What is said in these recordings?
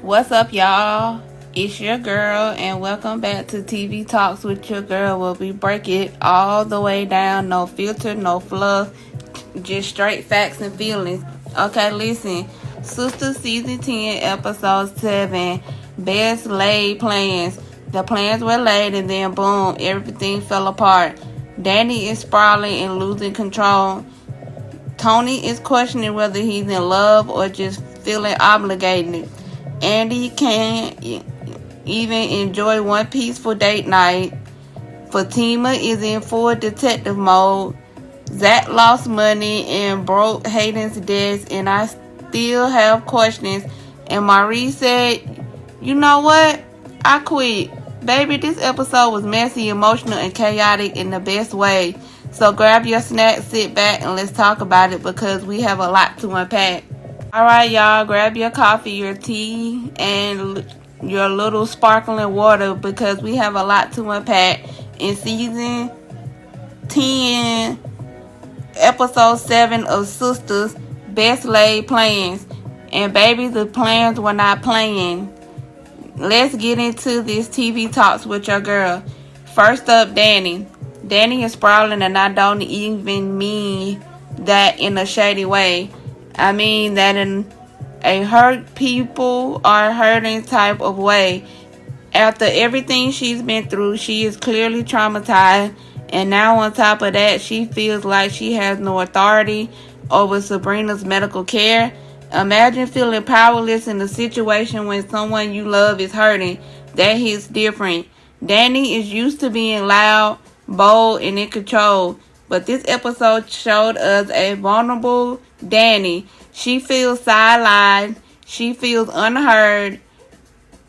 What's up, y'all? It's your girl, and welcome back to TV Talks with your girl, where we break it all the way down. No filter, no fluff, just straight facts and feelings. Okay, listen. Sistas Season 10, Episode 7, Best Laid Plans. The plans were laid, and then boom, everything fell apart. Danni is spiraling and losing control. Tony is questioning whether he's in love or just feeling obligated. Andi can't even enjoy one peaceful date night. Fatima is in full detective mode. Zac lost money and broke Hayden's desk, and I still have questions. And Maurice said, you know what? I quit. Baby, this episode was messy, emotional, and chaotic in the best way. So grab your snack, sit back, and let's talk about it because we have a lot to unpack. Alright, y'all, grab your coffee, your tea, and your little sparkling water because we have a lot to unpack in Season 10, Episode 7 of Sistas, Best Laid Plans. And baby, the plans were not playing. Let's get into this TV Talks with your girl. First up, Danni. Danni is sprawling, and I don't even mean that in a shady way. I mean that in a hurt people are hurting type of way. After everything she's been through, she is clearly traumatized. And now on top of that, she feels like she has no authority over Sabrina's medical care. Imagine feeling powerless in a situation when someone you love is hurting. That hits different. Danni is used to being loud, bold, and in control. But this episode showed us a vulnerable Danni. She feels sidelined, she feels unheard,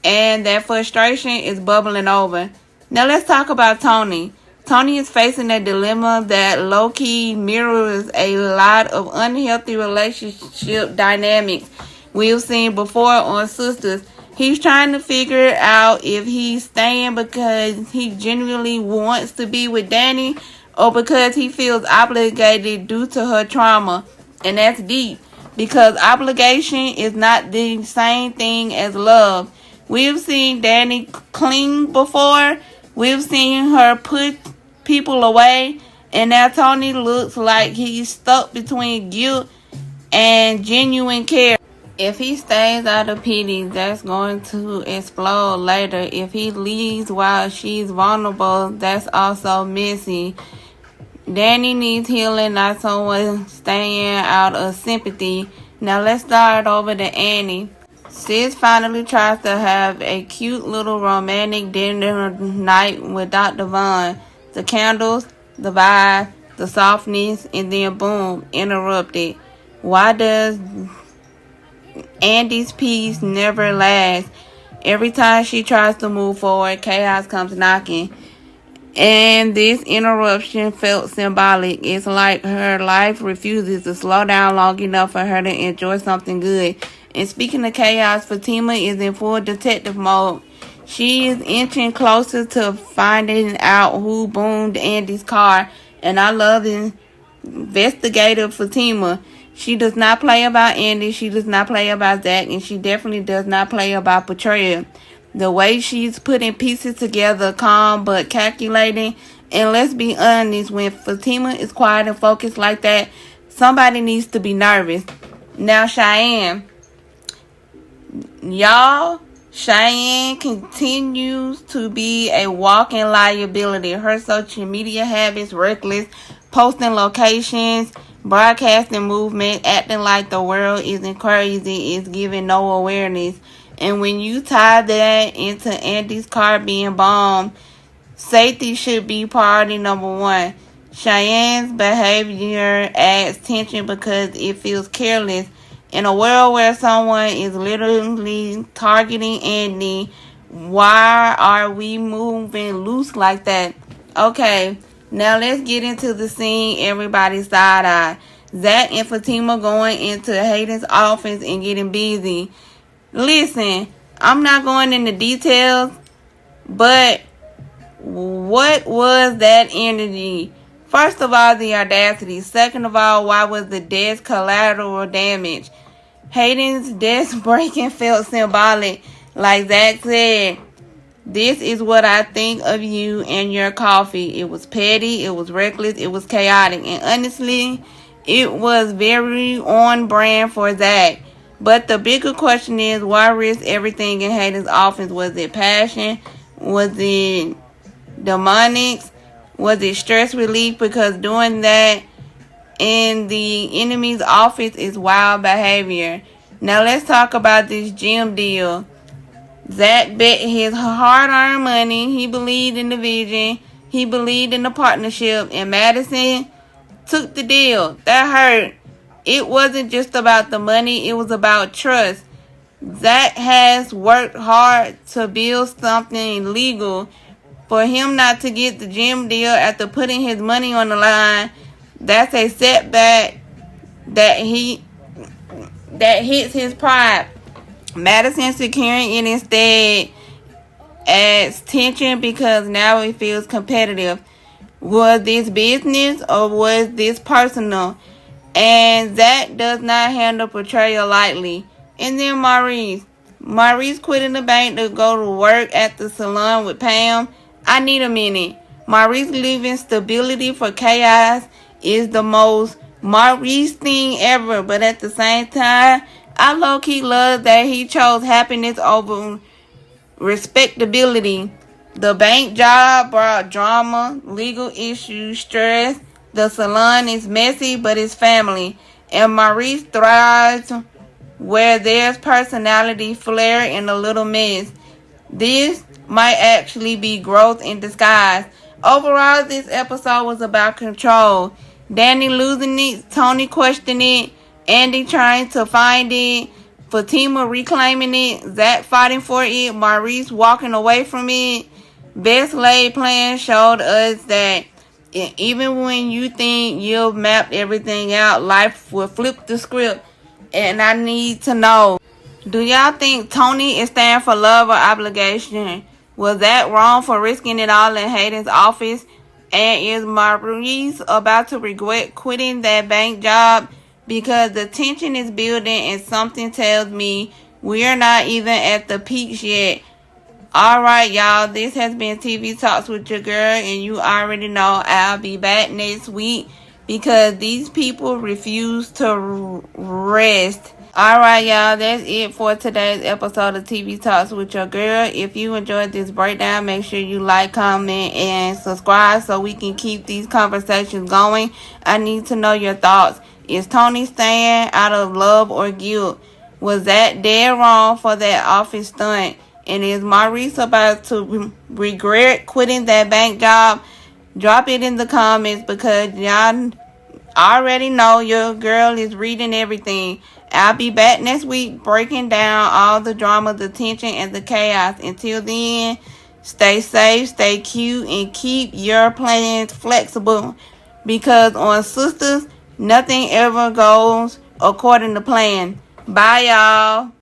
and that frustration is bubbling over. Now let's talk about Tony. Tony is facing a dilemma that low-key mirrors a lot of unhealthy relationship dynamics we've seen before on Sistas. He's trying to figure out if he's staying because he genuinely wants to be with Danni or because he feels obligated due to her trauma. And that's deep because obligation is not the same thing as love. We've seen Danni cling before. We've seen her put people away. And now Tony looks like he's stuck between guilt and genuine care. If he stays out of pity, that's going to explode later. If he leaves while she's vulnerable, that's also messy. Danni needs healing, not someone staying out of sympathy. Now let's start over to Andi. Sis finally tries to have a cute little romantic dinner night with Dr. Vaughn. The candles, the vibe, the softness, and then boom, interrupted. Why does Andi's peace never last? Every time she tries to move forward, chaos comes knocking. And this interruption felt symbolic. It's like her life refuses to slow down long enough for her to enjoy something good. And speaking of chaos, Fatima is in full detective mode. She is inching closer to finding out who boomed Andi's car. And I love investigator Fatima. She does not play about Andi. She does not play about Zac. And she definitely does not play about betrayal. The way she's putting pieces together, calm but calculating. And let's be honest, when Fatima is quiet and focused like that, somebody needs to be nervous. Now Cheyenne. Y'all, Cheyenne continues to be a walking liability. Her social media habits, reckless, posting locations, broadcasting movement, acting like the world isn't crazy, is giving no awareness. And when you tie that into Andi's car being bombed, safety should be priority number one. Cheyenne's behavior adds tension because it feels careless. In a world where someone is literally targeting Andi, why are we moving loose like that? Okay, now let's get into the scene everybody's side-eye. Zac and Fatima going into Hayden's office and getting busy. Listen, I'm not going into details, but what was that energy? First of all, the audacity. Second of all, why was the desk collateral damage? Hayden's desk breaking felt symbolic. Like Zac said, this is what I think of you and your coffee. It was petty, it was reckless, it was chaotic. And honestly, it was very on brand for Zac. But the bigger question is, why risk everything in Hayden's office? Was it passion? Was it demonics? Was it stress relief? Because doing that in the enemy's office is wild behavior. Now let's talk about this gym deal. Zac bet his hard-earned money. He believed in the vision. He believed in the partnership. And Madison took the deal. That hurt. It wasn't just about the money. It was about trust. Zac has worked hard to build something legal. For him not to get the gym deal after putting his money on the line, that's a setback that hits his pride. Madison securing it instead adds tension because now it feels competitive. Was this business or was this personal? And Zac does not handle betrayal lightly. And then Maurice quitting the bank to go to work at the salon with Pam. I need a minute. Maurice leaving stability for chaos is the most Maurice thing ever. But at the same time, I low-key love that he chose happiness over respectability. The bank job brought drama, legal issues, stress. The salon is messy, but it's family. And Maurice thrives where there's personality, flair, and a little mess. This might actually be growth in disguise. Overall, this episode was about control. Danni losing it, Tony questioning it, Andi trying to find it, Fatima reclaiming it, Zac fighting for it, Maurice walking away from it. Best laid plan showed us that even when you think you've mapped everything out, life will flip the script. And I need to know, do y'all think Tony is standing for love or obligation? Was that wrong for risking it all in Hayden's office? And is Maurice about to regret quitting that bank job? Because the tension is building and something tells me we're not even at the peaks yet. Alright, y'all. This has been TV Talks with your girl. And you already know I'll be back next week because these people refuse to rest. Alright, y'all, that's it for today's episode of TV Talks with your girl. If you enjoyed this breakdown, make sure you like, comment, and subscribe so we can keep these conversations going. I need to know your thoughts. Is Tony staying out of love or guilt? Was that dead wrong for that office stunt? And is Maurice about to regret quitting that bank job? Drop it in the comments because y'all already know your girl is reading everything. I'll be back next week breaking down all the drama, the tension, and the chaos. Until then, stay safe, stay cute, and keep your plans flexible. Because on Sistas, nothing ever goes according to plan. Bye, y'all.